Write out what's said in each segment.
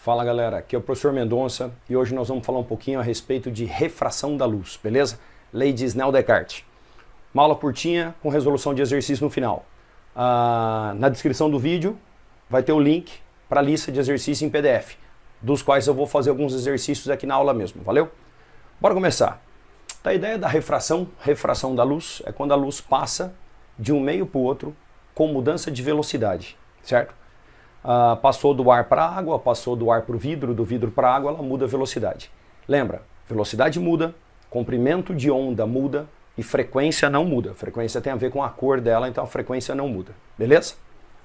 Fala galera, aqui é o professor Mendonça e hoje nós vamos falar um pouquinho a respeito de refração da luz, beleza? Lei de Snell-Descartes. Uma aula curtinha com resolução de exercício no final. Na descrição do vídeo vai ter o link para a lista de exercícios em PDF, dos quais eu vou fazer alguns exercícios aqui na aula mesmo, valeu? Bora começar. A ideia da refração da luz, é quando a luz passa de um meio para o outro com mudança de velocidade, certo? Passou do ar para a água, passou do ar para o vidro, do vidro para a água, ela muda a velocidade. Lembra, velocidade muda, comprimento de onda muda e frequência não muda. Frequência tem a ver com a cor dela, então a frequência não muda, beleza?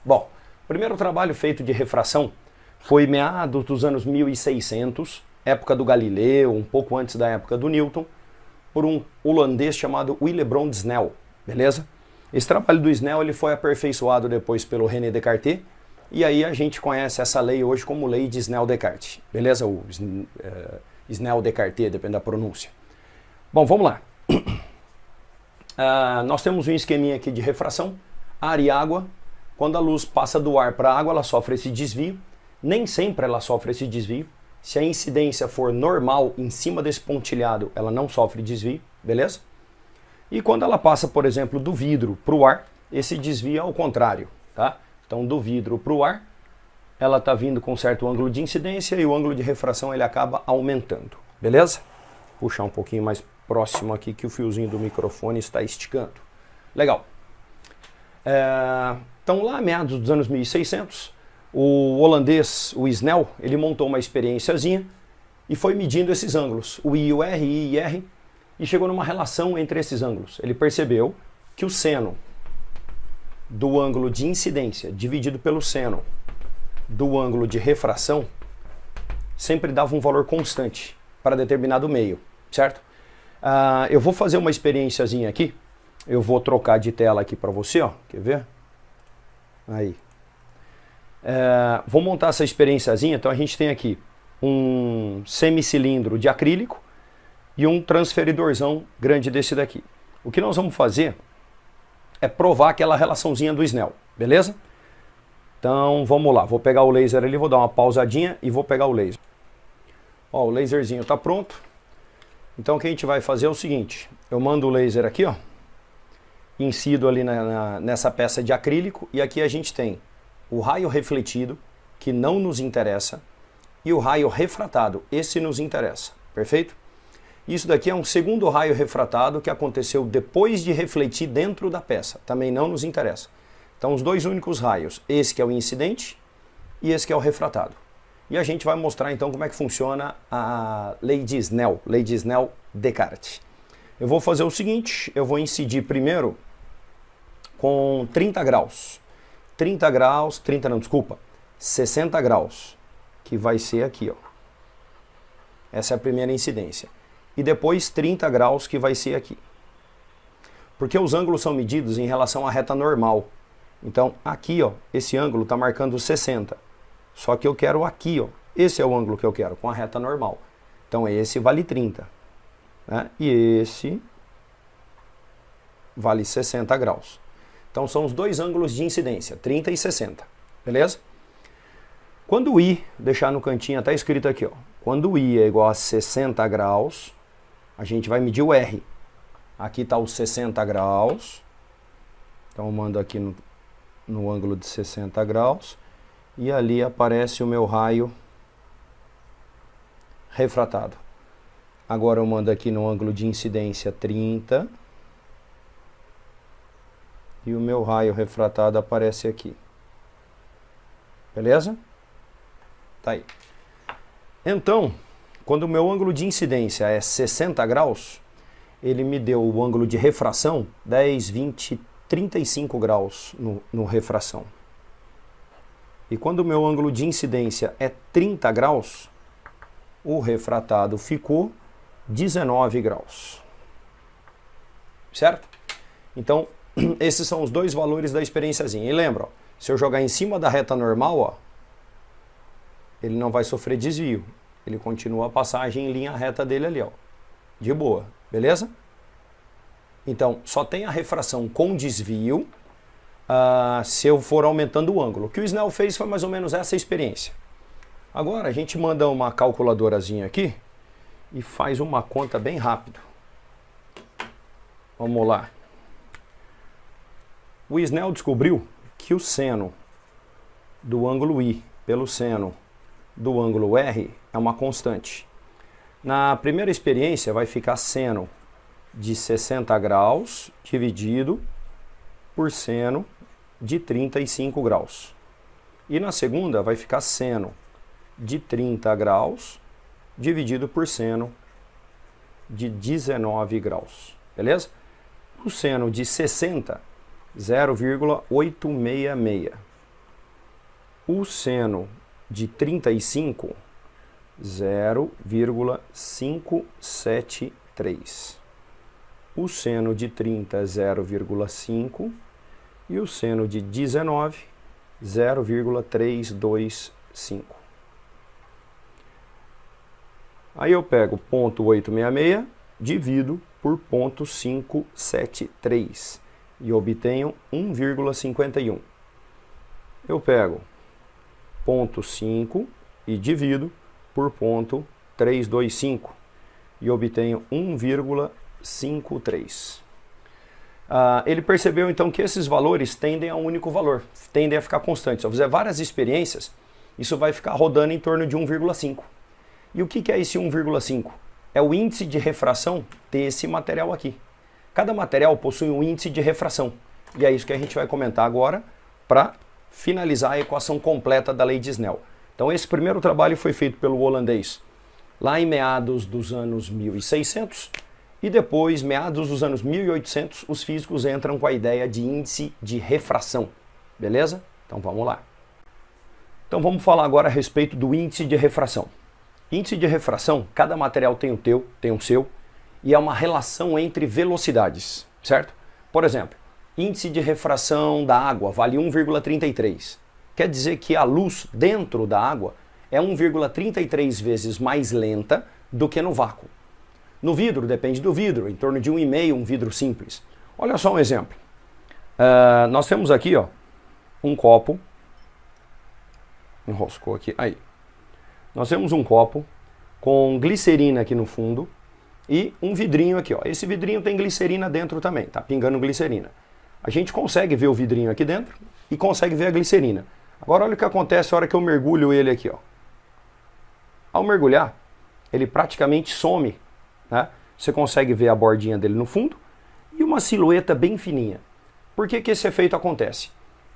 Bom, o primeiro trabalho feito de refração foi meados dos anos 1600, época do Galileu, um pouco antes da época do Newton, por um holandês chamado Willebrand Snell, beleza? Esse trabalho do Snell ele foi aperfeiçoado depois pelo René Descartes, e aí a gente conhece essa lei hoje como lei de Snell-Descartes, beleza? O Snell-Descartes, depende da pronúncia. Bom, vamos lá. Nós temos um esqueminha aqui de refração, ar e água. Quando a luz passa do ar para a água, ela sofre esse desvio. Nem sempre ela sofre esse desvio. Se a incidência for normal em cima desse pontilhado, ela não sofre desvio, beleza? E quando ela passa, por exemplo, do vidro para o ar, esse desvio é ao contrário, tá? Então, do vidro para o ar, ela está vindo com um certo ângulo de incidência e o ângulo de refração ele acaba aumentando, beleza? Puxar um pouquinho mais próximo aqui que o fiozinho do microfone está esticando. Legal. Então, lá meados dos anos 1600, o holandês, o Snell, ele montou uma experiênciazinha e foi medindo esses ângulos, o I, o R, I e R, e chegou numa relação entre esses ângulos. Ele percebeu que o seno do ângulo de incidência dividido pelo seno do ângulo de refração sempre dava um valor constante para determinado meio, certo? Eu vou fazer uma experiênciazinha aqui, eu vou trocar de tela aqui para você, ó, quer ver? Aí. Vou montar essa experiênciazinha, então a gente tem aqui um semicilindro de acrílico e um transferidorzão grande desse daqui. O que nós vamos fazer é provar aquela relaçãozinha do Snell, beleza? Então vamos lá, vou pegar o laser ali, vou dar uma pausadinha e vou pegar o laser. Ó, o laserzinho está pronto. Então o que a gente vai fazer é o seguinte, eu mando o laser aqui, ó, incido ali nessa peça de acrílico e aqui a gente tem o raio refletido, que não nos interessa, e o raio refratado, esse nos interessa, perfeito? Isso daqui é um segundo raio refratado que aconteceu depois de refletir dentro da peça, também não nos interessa. Então os dois únicos raios, esse que é o incidente e esse que é o refratado. E a gente vai mostrar então como é que funciona a lei de Snell, lei de Snell-Descartes. Eu vou fazer o seguinte, eu vou incidir primeiro com 30 graus. 60 graus, que vai ser aqui, ó. Essa é a primeira incidência. E depois 30 graus, que vai ser aqui. Porque os ângulos são medidos em relação à reta normal. Então, aqui, ó, esse ângulo está marcando 60. Só que eu quero aqui, ó. Esse é o ângulo que eu quero, com a reta normal. Então, esse vale 30. Né? E esse vale 60 graus. Então, são os dois ângulos de incidência, 30 e 60. Beleza? Quando o I, deixar no cantinho, está escrito aqui, ó. Quando o I é igual a 60 graus, a gente vai medir o R. Aqui está os 60 graus. Então eu mando aqui no ângulo de 60 graus. E ali aparece o meu raio refratado. Agora eu mando aqui no ângulo de incidência 30. E o meu raio refratado aparece aqui. Beleza? Tá aí. Então, quando o meu ângulo de incidência é 60 graus, ele me deu o ângulo de refração 10, 20, 35 graus no refração. E quando o meu ângulo de incidência é 30 graus, o refratado ficou 19 graus. Certo? Então, esses são os dois valores da experiênciazinha. E lembra, ó, se eu jogar em cima da reta normal, ó, ele não vai sofrer desvio. Ele continua a passagem em linha reta dele ali, ó. De boa, beleza? Então, só tem a refração com desvio se eu for aumentando o ângulo. O que o Snell fez foi mais ou menos essa experiência. Agora a gente manda uma calculadorazinha aqui e faz uma conta bem rápido. Vamos lá. O Snell descobriu que o seno do ângulo I pelo seno do ângulo R é uma constante. Na primeira experiência vai ficar seno de 60 graus dividido por seno de 35 graus. E na segunda vai ficar seno de 30 graus dividido por seno de 19 graus. Beleza? O seno de 60, 0,866. O seno de 35, 0,573. O seno de 30 é 0,5 e o seno de 19, 0,325. Aí eu pego ponto 866, divido por ponto 573 e obtenho 1,51. Eu pego ponto 5 e divido por ponto 325 e obtenho 1,53. Ele percebeu então que esses valores tendem a um único valor, tendem a ficar constantes. Se eu fizer várias experiências, isso vai ficar rodando em torno de 1,5. E o que é esse 1,5? É o índice de refração desse material aqui. Cada material possui um índice de refração. E é isso que a gente vai comentar agora para finalizar a equação completa da lei de Snell. Então esse primeiro trabalho foi feito pelo holandês lá em meados dos anos 1600 e depois, meados dos anos 1800, os físicos entram com a ideia de índice de refração. Beleza? Então vamos lá. Então vamos falar agora a respeito do índice de refração. Índice de refração, cada material tem o seu, e é uma relação entre velocidades, certo? Por exemplo, índice de refração da água vale 1,33. Quer dizer que a luz dentro da água é 1,33 vezes mais lenta do que no vácuo. No vidro, depende do vidro, em torno de 1,5, um vidro simples. Olha só um exemplo. Nós temos aqui, ó, um copo. Enroscou aqui, aí. Nós temos um copo com glicerina aqui no fundo e um vidrinho aqui, ó. Esse vidrinho tem glicerina dentro também, tá pingando glicerina. A gente consegue ver o vidrinho aqui dentro e consegue ver a glicerina. Agora olha o que acontece na hora que eu mergulho ele aqui, ó. Ao mergulhar, ele praticamente some, né? Você consegue ver a bordinha dele no fundo e uma silhueta bem fininha. Por que esse efeito acontece?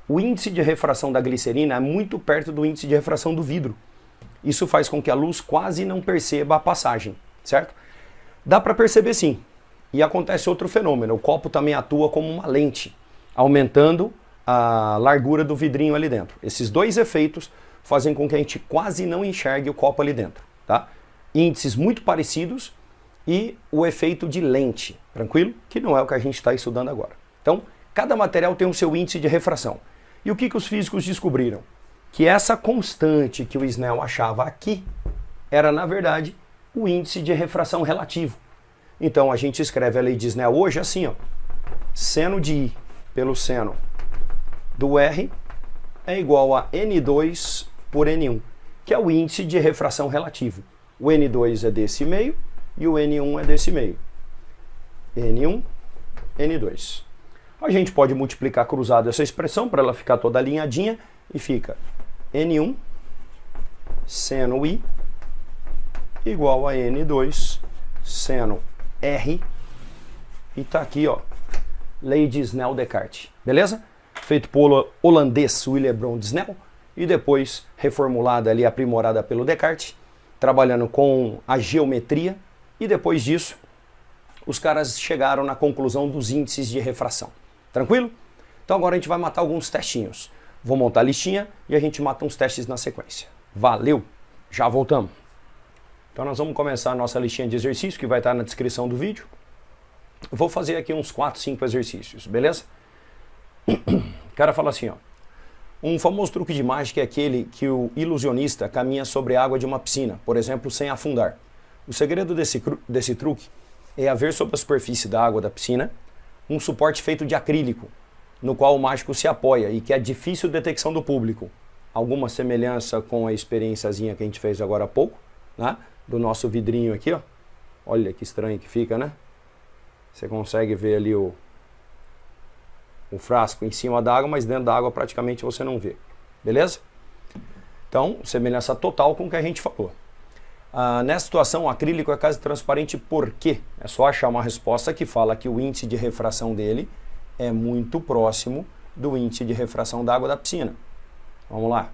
O índice de refração da glicerina é muito perto do índice de refração do vidro. Isso faz com que a luz quase não perceba a passagem, certo? Dá para perceber sim. E acontece outro fenômeno. O copo também atua como uma lente, aumentando a largura do vidrinho ali dentro. Esses dois efeitos fazem com que a gente quase não enxergue o copo ali dentro, tá? Índices muito parecidos e o efeito de lente, tranquilo? Que não é o que a gente está estudando agora. Então, cada material tem o seu índice de refração. E o que os físicos descobriram? Que essa constante que o Snell achava aqui era, na verdade, o índice de refração relativo. Então a gente escreve a lei de Snell hoje assim, ó. Seno de I pelo seno do R é igual a N2 por N1, que é o índice de refração relativo. O N2 é desse meio e o N1 é desse meio. N1, N2. A gente pode multiplicar cruzado essa expressão para ela ficar toda alinhadinha e fica N1 seno I igual a N2 seno R e tá aqui, ó, lei de Snell-Descartes, beleza? Feito pelo holandês Willebrand Snell e depois reformulada ali, aprimorada pelo Descartes, trabalhando com a geometria e depois disso os caras chegaram na conclusão dos índices de refração. Tranquilo? Então agora a gente vai matar alguns testinhos. Vou montar a listinha e a gente mata uns testes na sequência. Valeu! Já voltamos. Então nós vamos começar a nossa listinha de exercícios que vai estar na descrição do vídeo. Eu vou fazer aqui uns 4, 5 exercícios, beleza? O cara fala assim, ó. Um famoso truque de mágica é aquele que o ilusionista caminha sobre a água de uma piscina, por exemplo, sem afundar. O segredo desse truque é haver sobre a superfície da água da piscina um suporte feito de acrílico, no qual o mágico se apoia e que é difícil detecção do público. alguma semelhança com a experiênciazinha que a gente fez agora há pouco, né? Do nosso vidrinho aqui, ó. Olha que estranho que fica, né? Você consegue ver ali o frasco em cima da água, mas dentro da água praticamente você não vê. Beleza? Então, semelhança total com o que a gente falou. Nessa situação, o acrílico é quase transparente por quê? É só achar uma resposta que fala que o índice de refração dele é muito próximo do índice de refração da água da piscina. Vamos lá.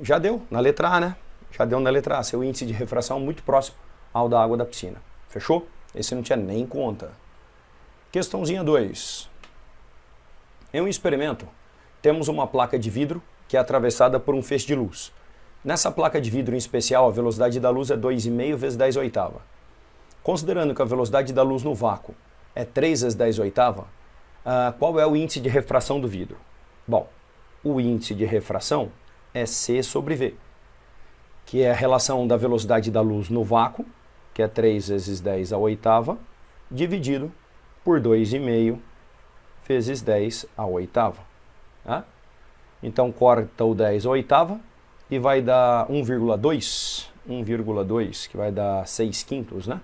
Já deu na letra A, né? Já deu na letra A. Seu índice de refração é muito próximo ao da água da piscina. Fechou? Esse não tinha nem conta. Questãozinha 2. Em um experimento, temos uma placa de vidro que é atravessada por um feixe de luz. Nessa placa de vidro em especial, a velocidade da luz é 2,5 vezes 10 oitava. Considerando que a velocidade da luz no vácuo é 3 vezes 10 oitava, qual é o índice de refração do vidro? Bom, o índice de refração é C sobre V, que é a relação da velocidade da luz no vácuo, que é 3 vezes 10 a oitava, dividido por 2,5 vezes 10 a oitava. Tá? Então, corta o 10 a oitava e vai dar 1,2, que vai dar 6 quintos, né?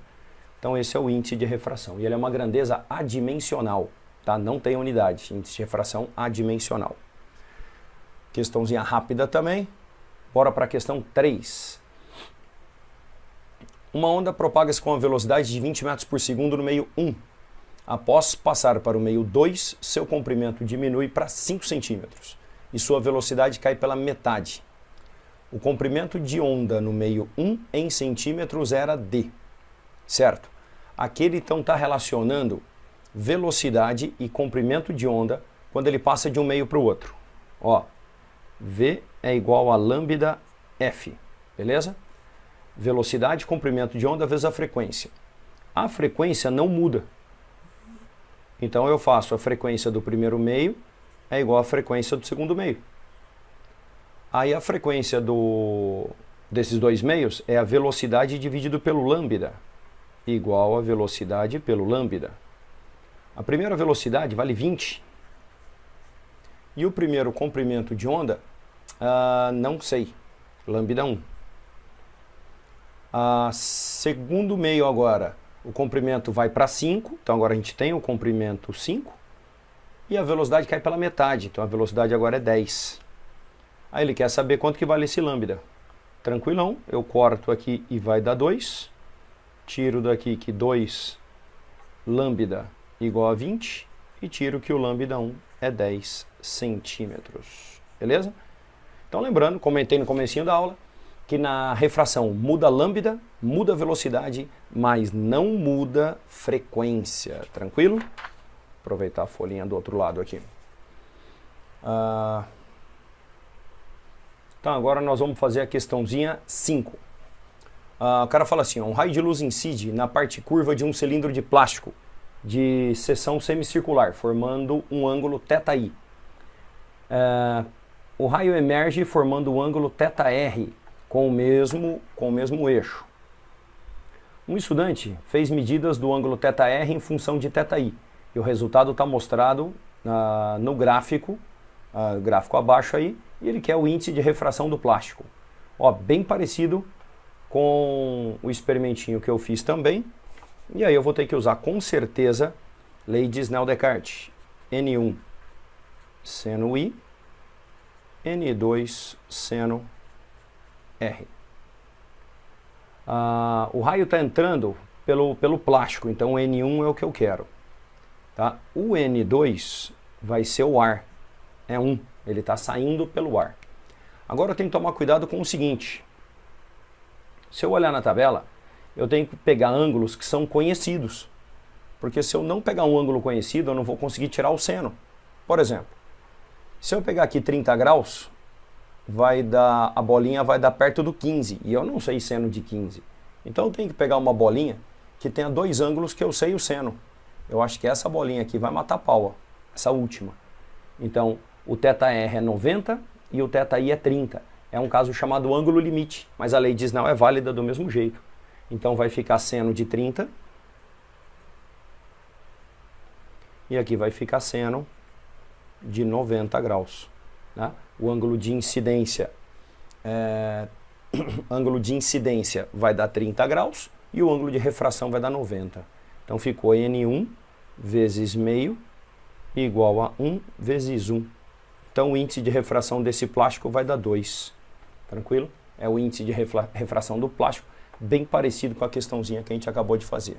Então, esse é o índice de refração. E ele é uma grandeza adimensional, tá? Não tem unidade, índice de refração adimensional. Questãozinha rápida também. Bora para a questão 3. Uma onda propaga-se com a velocidade de 20 metros por segundo no meio 1. Após passar para o meio 2, seu comprimento diminui para 5 centímetros e sua velocidade cai pela metade. O comprimento de onda no meio 1 em centímetros era d, certo? Aqui ele então está relacionando velocidade e comprimento de onda quando ele passa de um meio para o outro. Ó, V é igual a lambda F, beleza? Velocidade, comprimento de onda vezes a frequência. A frequência não muda. Então eu faço a frequência do primeiro meio é igual à frequência do segundo meio. Aí a frequência desses dois meios é a velocidade dividido pelo lambda, igual a velocidade pelo lambda. A primeira velocidade vale 20. E o primeiro comprimento de onda, não sei, lambda 1. Segundo meio agora, o comprimento vai para 5, então agora a gente tem o comprimento 5, e a velocidade cai pela metade, então a velocidade agora é 10. Aí ele quer saber quanto que vale esse lambda. Tranquilão, eu corto aqui e vai dar 2, tiro daqui que 2 lambda igual a 20, e tiro que o lambda 1 é 10 centímetros. Beleza? Então lembrando, comentei no comecinho da aula, que na refração muda lambda, muda velocidade, mas não muda frequência. Tranquilo? Aproveitar a folhinha do outro lado aqui. Então agora nós vamos fazer a questãozinha 5. O cara fala assim, ó, um raio de luz incide na parte curva de um cilindro de plástico de seção semicircular, formando um ângulo θi. O raio emerge formando o ângulo θr com o mesmo eixo. Um estudante fez medidas do ângulo θr em função de θi, e o resultado está mostrado no gráfico abaixo aí, e ele quer o índice de refração do plástico. Ó, bem parecido com o experimentinho que eu fiz também, e aí eu vou ter que usar com certeza lei de Snell-Descartes. N1 seno I, N2 seno R. O raio está entrando pelo plástico, então o N1 é o que eu quero. Tá? O N2 vai ser o ar, é 1, ele está saindo pelo ar. Agora eu tenho que tomar cuidado com o seguinte, se eu olhar na tabela, eu tenho que pegar ângulos que são conhecidos, porque se eu não pegar um ângulo conhecido, eu não vou conseguir tirar o seno. Por exemplo, se eu pegar aqui 30 graus, a bolinha vai dar perto do 15, e eu não sei seno de 15. Então eu tenho que pegar uma bolinha que tenha dois ângulos que eu sei o seno. Eu acho que essa bolinha aqui vai matar pau, ó, essa última. Então o θr é 90 e o θi é 30. É um caso chamado ângulo limite, mas a lei de Snell é válida do mesmo jeito. Então vai ficar seno de 30 e aqui vai ficar seno de 90 graus. né? O ângulo de incidência vai dar 30 graus e o ângulo de refração vai dar 90. Então ficou N1 vezes meio igual a 1 vezes 1. Então o índice de refração desse plástico vai dar 2. Tranquilo? É o índice de refração do plástico, bem parecido com a questãozinha que a gente acabou de fazer.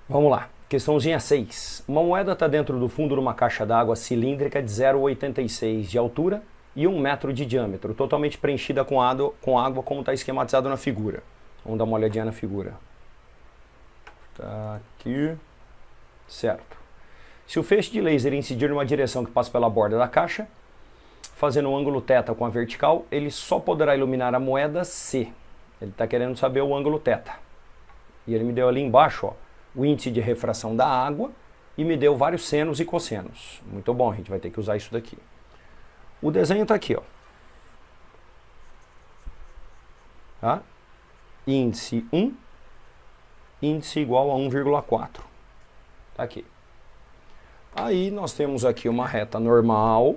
Vamos lá. Questãozinha 6. Uma moeda está dentro do fundo de uma caixa d'água cilíndrica de 0,86 de altura e 1 metro de diâmetro, totalmente preenchida com água como está esquematizado na figura. Vamos dar uma olhadinha na figura. Tá aqui. Certo. Se o feixe de laser incidir numa direção que passa pela borda da caixa, fazendo um ângulo θ com a vertical, ele só poderá iluminar a moeda se. Ele está querendo saber o ângulo θ. E ele me deu ali embaixo, ó, o índice de refração da água e me deu vários senos e cossenos. Muito bom, a gente vai ter que usar isso daqui. O desenho está aqui, ó. Tá? Índice 1, índice igual a 1,4. Tá aqui. Aí nós temos aqui uma reta normal.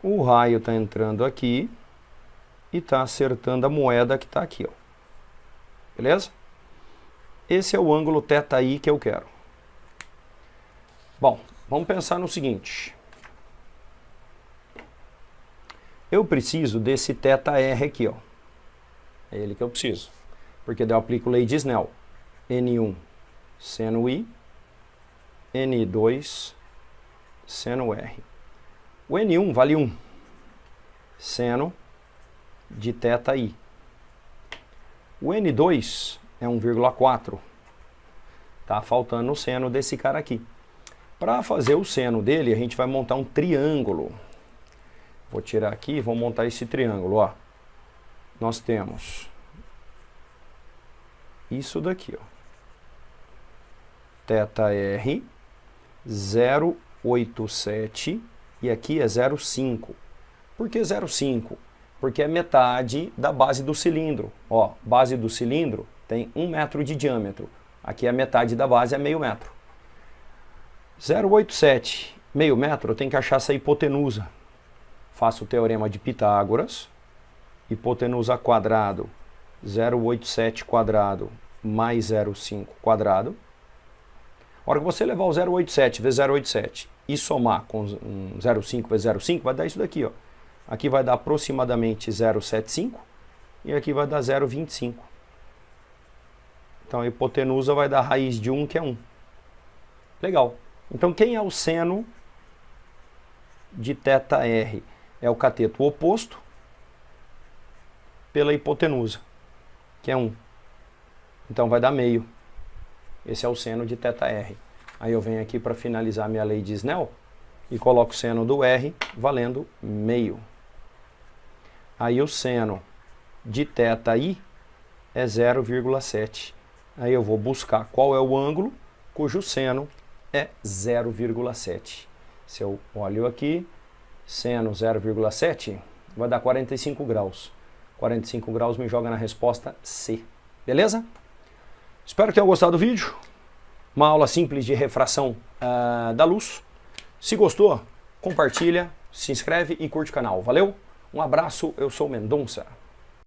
O raio está entrando aqui e está acertando a moeda que está aqui, ó. Beleza? Esse é o ângulo θi que eu quero. Bom, vamos pensar no seguinte. Eu preciso desse θr aqui, ó. É ele que eu preciso. Porque daí eu aplico lei de Snell. N1 seno I, N2 seno R. O N1 vale 1. Seno de θi. O N2 é 1,4. Tá faltando o seno desse cara aqui. Para fazer o seno dele, a gente vai montar um triângulo. Vou tirar aqui e vou montar esse triângulo, ó. Nós temos isso daqui, ó. θr 0,87 e aqui é 0,5. Por que 0,5? Porque é metade da base do cilindro. Ó, base do cilindro tem 1 metro de diâmetro. Aqui a metade da base é meio metro. 0,87, meio metro, eu tenho que achar essa hipotenusa. Faço o teorema de Pitágoras. Hipotenusa quadrado, 0,87 quadrado mais 0,5 quadrado. A hora que você levar o 0,87 vezes 0,87 e somar com 0,5 vezes 0,5, vai dar isso daqui, ó. Aqui vai dar aproximadamente 0,75 e aqui vai dar 0,25. Então a hipotenusa vai dar raiz de 1, que é 1. Legal. Então quem é o seno de θr? É o cateto oposto pela hipotenusa, que é 1. Então vai dar meio. Esse é o seno de θr. Aí eu venho aqui para finalizar minha lei de Snell e coloco o seno do R valendo meio. Aí o seno de θi é 0,7. Aí eu vou buscar qual é o ângulo cujo seno é 0,7. Se eu olho aqui, seno 0,7 vai dar 45 graus. 45 graus me joga na resposta C. Beleza? Espero que tenham gostado do vídeo. Uma aula simples de refração da luz. Se gostou, compartilha, se inscreve e curte o canal. Valeu? Um abraço, eu sou o Mendonça.